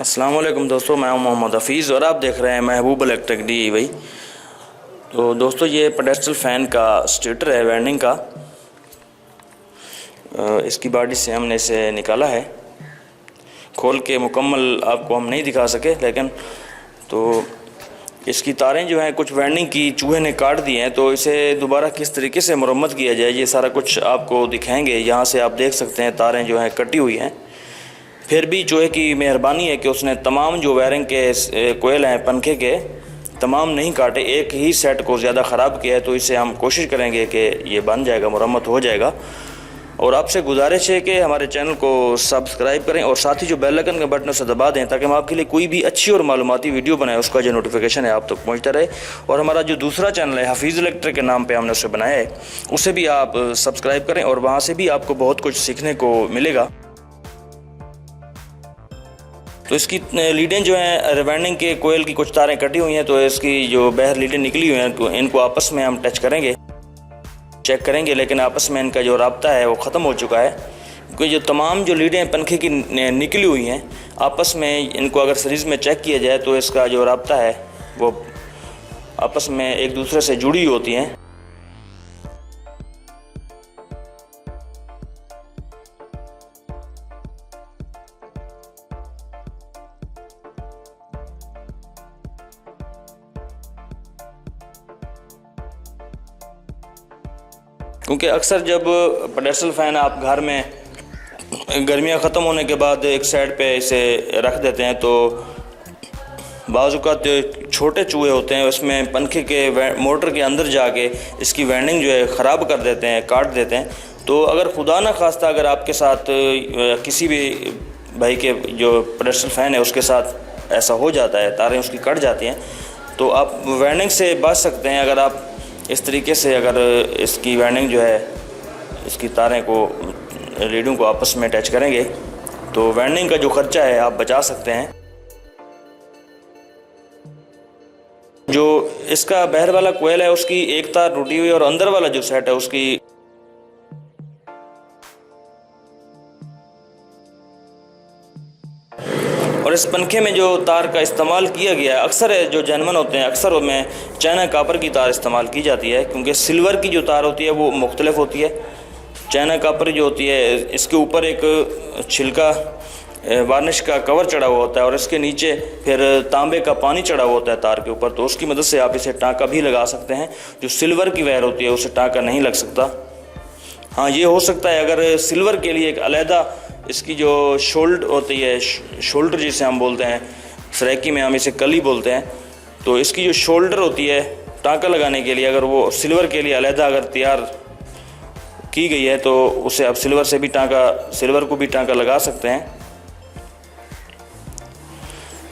अस्सलाम वालेकुम दोस्तों, मैं हूं मोहम्मद हफ़ीज़ और आप देख रहे हैं महबूब इलेक्ट्रिक DIY। तो दोस्तों ये पेडेस्टल फ़ैन का स्टेटर है वाइंडिंग का। इसकी बॉडी से हमने इसे निकाला है। खोल के मुकम्मल आपको हम नहीं दिखा सके, लेकिन तो इसकी तारें जो हैं कुछ वाइंडिंग की चूहे ने काट दी हैं, तो इसे दोबारा किस तरीके से मरम्मत किया जाए ये सारा कुछ आपको दिखाएंगे। यहाँ से आप देख सकते हैं तारें जो हैं कटी हुई हैं। फिर भी चूहे की मेहरबानी है कि उसने तमाम जो वायरिंग के कोयल हैं पंखे के तमाम नहीं काटे, एक ही सेट को ज़्यादा ख़राब किया है। तो इसे हम कोशिश करेंगे कि ये बन जाएगा, मुरम्मत हो जाएगा। और आपसे गुजारिश है कि हमारे चैनल को सब्सक्राइब करें और साथ ही जो बेल आइकन के बटन उसे दबा दें, ताकि हम आपके लिए कोई भी अच्छी और मालूमाती वीडियो बनाए उसका जो नोटिफिकेशन है आप तक पहुंचता रहे। और हमारा जो दूसरा चैनल है हफ़ीज़ इलेक्ट्रिक के नाम पे हमने उसे बनाया है, उसे भी आप सब्सक्राइब करें और वहाँ से भी आपको बहुत कुछ सीखने को मिलेगा। तो इसकी लीडें जो हैं रिवाइंडिंग के कोयल की कुछ तारें कटी हुई हैं, तो इसकी जो बाहर लीडें निकली हुई हैं इनको आपस में हम टच करेंगे, चेक करेंगे, लेकिन आपस में इनका जो राब्ता है वो ख़त्म हो चुका है। क्योंकि जो तमाम जो लीडें पंखे की निकली हुई हैं आपस में, इनको अगर सीरीज़ में चेक किया जाए तो इसका जो राब्ता है वो आपस में एक दूसरे से जुड़ी होती हैं। क्योंकि अक्सर जब पेडेस्टल फ़ैन आप घर में गर्मियाँ ख़त्म होने के बाद एक साइड पे इसे रख देते हैं, तो बाज़ औक़ात छोटे चूहे होते हैं उसमें पंखे के मोटर के अंदर जाके इसकी वाइंडिंग जो है ख़राब कर देते हैं, काट देते हैं। तो अगर खुदा न खास्ता अगर आपके साथ किसी भी भाई के जो पेडेस्टल फ़ैन है उसके साथ ऐसा हो जाता है, तारें उसकी कट जाती हैं, तो आप वाइंडिंग से बच सकते हैं। अगर आप इस तरीके से अगर इसकी वाइंडिंग जो है इसकी तारें को लीडों को आपस में अटैच करेंगे तो वाइंडिंग का जो ख़र्चा है आप बचा सकते हैं। जो इसका बाहर वाला कोयल है उसकी एक तार टूटी हुई और अंदर वाला जो सेट है उसकी और इस पंखे में जो तार का इस्तेमाल किया गया है अक्सर है जो जेनवन होते हैं अक्सर उनमें चाइना कापर की तार इस्तेमाल की जाती है, क्योंकि सिल्वर की जो तार होती है वो मुख्तलिफ होती है। चाइना कापर जो होती है इसके ऊपर एक छिलका वार्निश का कवर चढ़ा हुआ होता है और इसके नीचे फिर तांबे का पानी चढ़ा हुआ होता है तार के ऊपर, तो उसकी मदद से आप इसे टाँका भी लगा सकते हैं। जो सिल्वर की वायर होती है उसे टाँका नहीं लग सकता। हाँ, ये हो सकता है अगर सिल्वर के लिए एक अलहदा इसकी जो शोल्डर होती है, शोल्डर जिसे हम बोलते हैं, सराइकी में हम इसे कली बोलते हैं, तो इसकी जो शोल्डर होती है टाँका लगाने के लिए अगर वो सिल्वर के लिए अलहदा अगर तैयार की गई है तो उसे आप सिल्वर को भी टाँका लगा सकते हैं।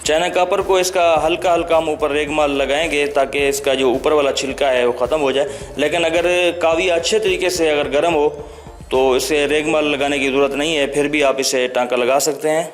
चाइना कापर को इसका हल्का हल्का हम ऊपर रेगमाल लगाएंगे ताकि इसका जो ऊपर वाला छिलका है वो ख़त्म हो जाए। लेकिन अगर काविया अच्छे तरीके से अगर गर्म हो तो इसे रेगमाल लगाने की ज़रूरत नहीं है, फिर भी आप इसे टाँका लगा सकते हैं।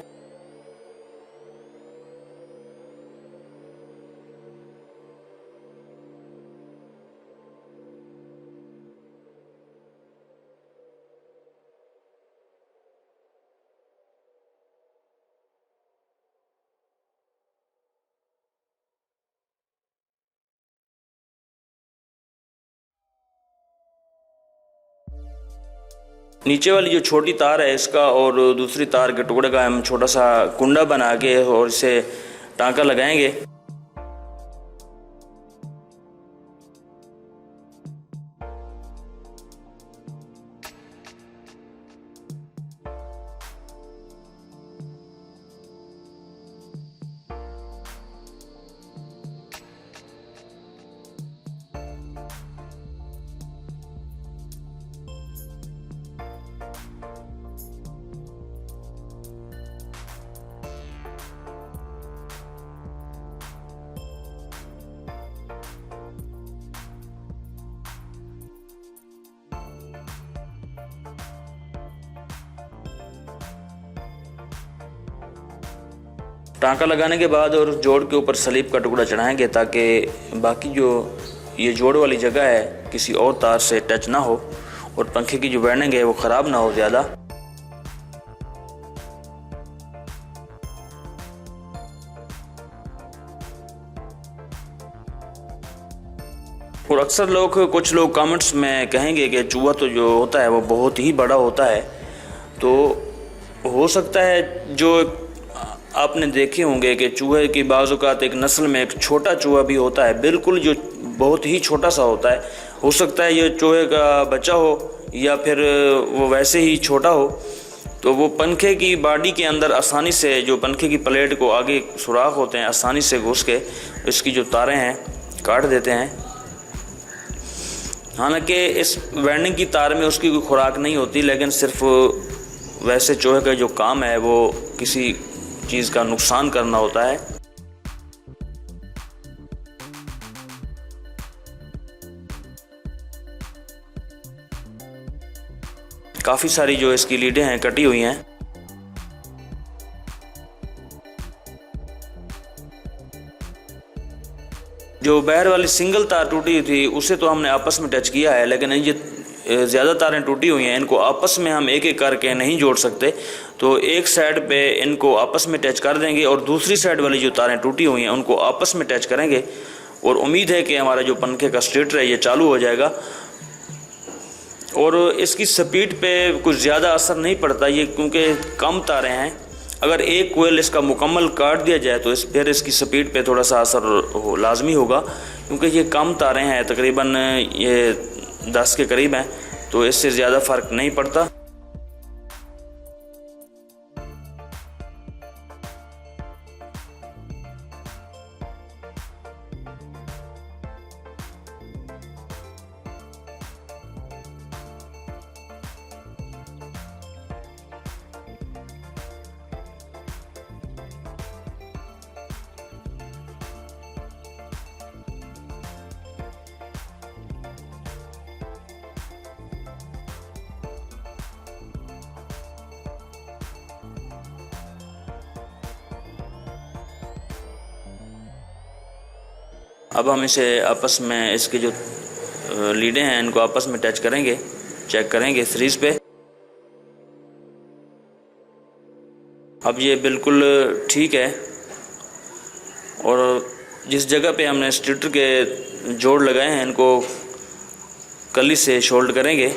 नीचे वाली जो छोटी तार है इसका और दूसरी तार के टुकड़े का हम छोटा सा कुंडा बना के और इसे टाँका लगाएंगे। टाँका लगाने के बाद और जोड़ के ऊपर सलीब का टुकड़ा चढ़ाएंगे ताकि बाकी जो ये जोड़ वाली जगह है किसी और तार से टच ना हो और पंखे की जो वायरिंग है वो ख़राब ना हो ज़्यादा। और अक्सर कुछ लोग कमेंट्स में कहेंगे कि चूहा तो जो होता है वो बहुत ही बड़ा होता है। तो हो सकता है जो आपने देखे होंगे कि चूहे की बाज़ औक़ात एक नस्ल में एक छोटा चूहा भी होता है, बिल्कुल जो बहुत ही छोटा सा होता है। हो सकता है ये चूहे का बच्चा हो या फिर वो वैसे ही छोटा हो। तो वो पंखे की बॉडी के अंदर आसानी से, जो पंखे की प्लेट को आगे सुराख होते हैं, आसानी से घुस के इसकी जो तारें हैं काट देते हैं। हालांकि इस वेंडिंग की तार में उसकी कोई खुराक नहीं होती, लेकिन सिर्फ वैसे चूहे का जो काम है वो किसी चीज़ का नुकसान करना होता है। काफ़ी सारी जो इसकी लीडें हैं कटी हुई हैं। जो बाहर वाली सिंगल तार टूटी हुई थी उसे तो हमने आपस में टच किया है, लेकिन ये ज़्यादा तारें टूटी हुई हैं, इनको आपस में हम एक एक करके नहीं जोड़ सकते। तो एक साइड पे इनको आपस में टच कर देंगे और दूसरी साइड वाली जो तारें टूटी हुई हैं उनको आपस में टच करेंगे और उम्मीद है कि हमारा जो पंखे का स्टेटर है ये चालू हो जाएगा। और इसकी स्पीड पे कुछ ज़्यादा असर नहीं पड़ता ये, क्योंकि कम तारें हैं। अगर एक कोयल इसका मुकम्मल काट दिया जाए तो फिर इसकी स्पीड पे थोड़ा सा असर लाजमी होगा, क्योंकि ये कम तारें हैं, तकरीबन ये 10 के करीब हैं, तो इससे ज़्यादा फ़र्क नहीं पड़ता। अब हम इसे आपस में, इसके जो लीडें हैं इनको आपस में टच करेंगे, चेक करेंगे सीरीज़ पे। अब ये बिल्कुल ठीक है। और जिस जगह पे हमने स्टेटर के जोड़ लगाए हैं इनको कली से शोल्ड करेंगे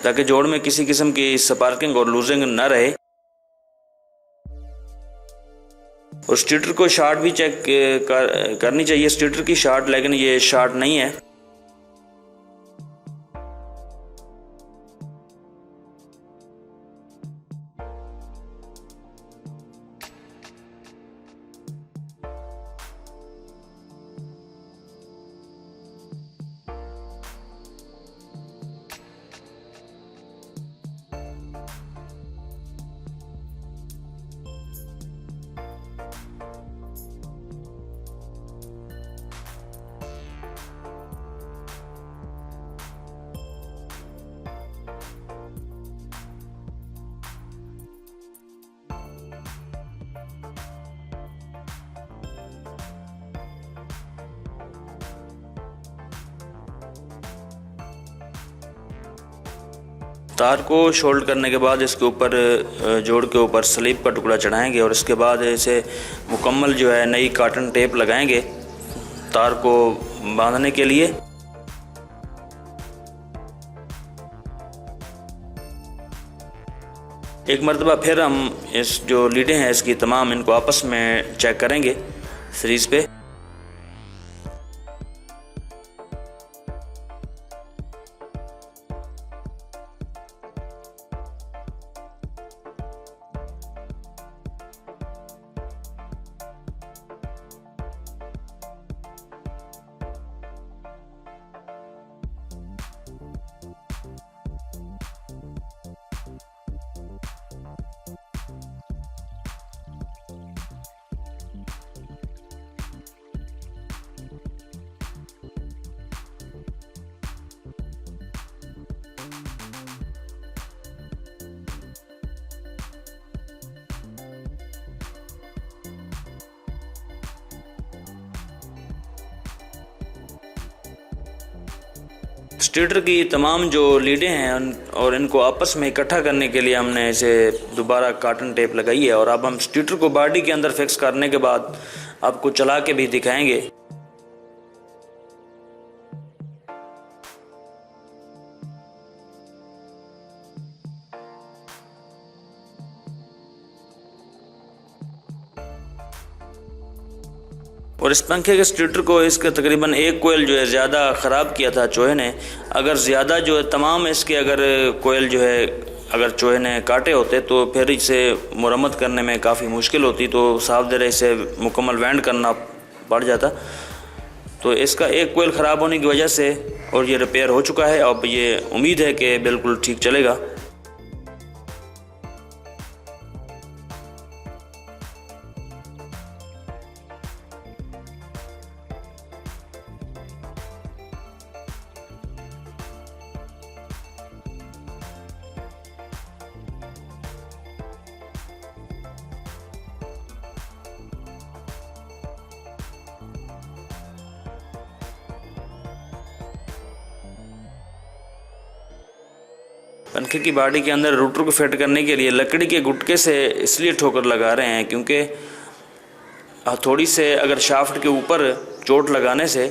ताकि जोड़ में किसी किस्म की स्पार्किंग और लूजिंग ना रहे। और स्टेटर को शार्ट भी चेक करनी चाहिए, स्टेटर की शार्ट, लेकिन ये शार्ट नहीं है। तार को शोल्ड करने के बाद इसके ऊपर जोड़ के ऊपर स्लीप का टुकड़ा चढ़ाएंगे और इसके बाद इसे मुकम्मल जो है नई कॉटन टेप लगाएंगे तार को बांधने के लिए। एक मरतबा फिर हम इस जो लीडें हैं इसकी तमाम इनको आपस में चेक करेंगे सीरीज़ पे। स्टेटर की तमाम जो लीडें हैं और इनको आपस में इकट्ठा करने के लिए हमने इसे दोबारा कॉटन टेप लगाई है। और अब हम स्टेटर को बॉडी के अंदर फिक्स करने के बाद आपको चला के भी दिखाएंगे। और इस पंखे के स्टेटर को इसका तकरीबन एक कोयल जो है ज़्यादा ख़राब किया था चूहे ने। अगर ज़्यादा जो है तमाम इसके अगर कोयल जो है अगर चूहे ने काटे होते तो फिर इसे मुरम्मत करने में काफ़ी मुश्किल होती, तो साफ दर इसे मुकम्मल वेंड करना पड़ जाता। तो इसका एक कोयल ख़राब होने की वजह से और ये रिपेयर हो चुका है। अब ये उम्मीद है कि बिल्कुल ठीक चलेगा। पंखे की बॉडी के अंदर रूटर को फिट करने के लिए लकड़ी के गुटके से इसलिए ठोकर लगा रहे हैं क्योंकि हथौड़ी से अगर शाफ्ट के ऊपर चोट लगाने से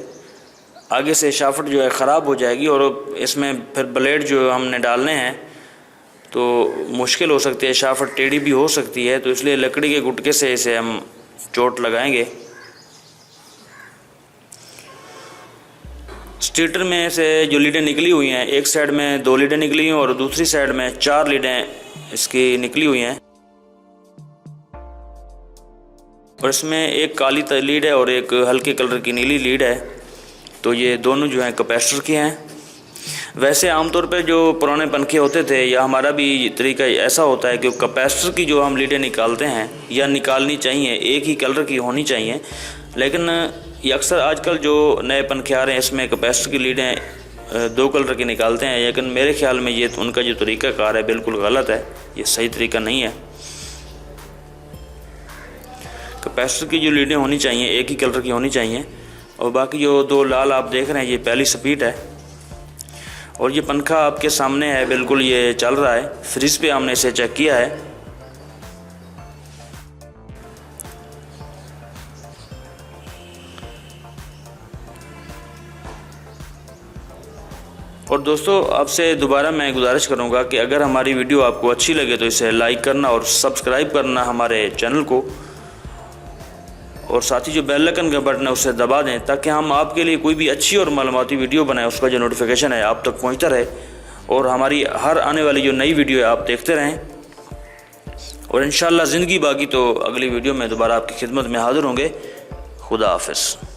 आगे से शाफ्ट जो है ख़राब हो जाएगी और इसमें फिर ब्लेड जो हमने डालने हैं तो मुश्किल हो सकती है, शाफ्ट टेढ़ी भी हो सकती है। तो इसलिए लकड़ी के गुटके से इसे हम चोट लगाएंगे। स्टेटर में से जो लीडें निकली हुई हैं, एक साइड में 2 लीडें निकली हुई हैं और दूसरी साइड में 4 लीडें इसकी निकली हुई हैं। और इसमें एक काली लीड है और एक हल्के कलर की नीली लीड है। तो ये दोनों जो हैं कैपेसिटर की हैं। वैसे आमतौर पर जो पुराने पंखे होते थे या हमारा भी तरीका ऐसा होता है कि कैपेसिटर की जो हम लीडें निकालते हैं या निकालनी चाहिए एक ही कलर की होनी चाहिए, लेकिन ये अक्सर आजकल जो नए पंखे आ रहे हैं इसमें कैपेसिटर की लीडें 2 कलर की निकालते हैं। लेकिन मेरे ख्याल में ये उनका जो तरीक़ाकार है बिल्कुल गलत है, ये सही तरीका नहीं है। कैपेसिटर की जो लीडें होनी चाहिए एक ही कलर की होनी चाहिए। और बाकी जो 2 लाल आप देख रहे हैं ये पहली स्पीड है। और ये पंखा आपके सामने है, बिल्कुल ये चल रहा है। फ्रिज पे हमने इसे चेक किया है। और दोस्तों आपसे दोबारा मैं गुजारिश करूंगा कि अगर हमारी वीडियो आपको अच्छी लगे तो इसे लाइक करना और सब्सक्राइब करना हमारे चैनल को, और साथ ही जो बेल आइकन का बटन है उसे दबा दें ताकि हम आपके लिए कोई भी अच्छी और मालूमाती वीडियो बनाएं उसका जो नोटिफिकेशन है आप तक पहुंचता रहे और हमारी हर आने वाली जो नई वीडियो है आप देखते रहें। और इंशाअल्लाह ज़िंदगी बाकी तो अगली वीडियो में दोबारा आपकी खिदमत में हाज़िर होंगे। खुदा हाफ़िज़।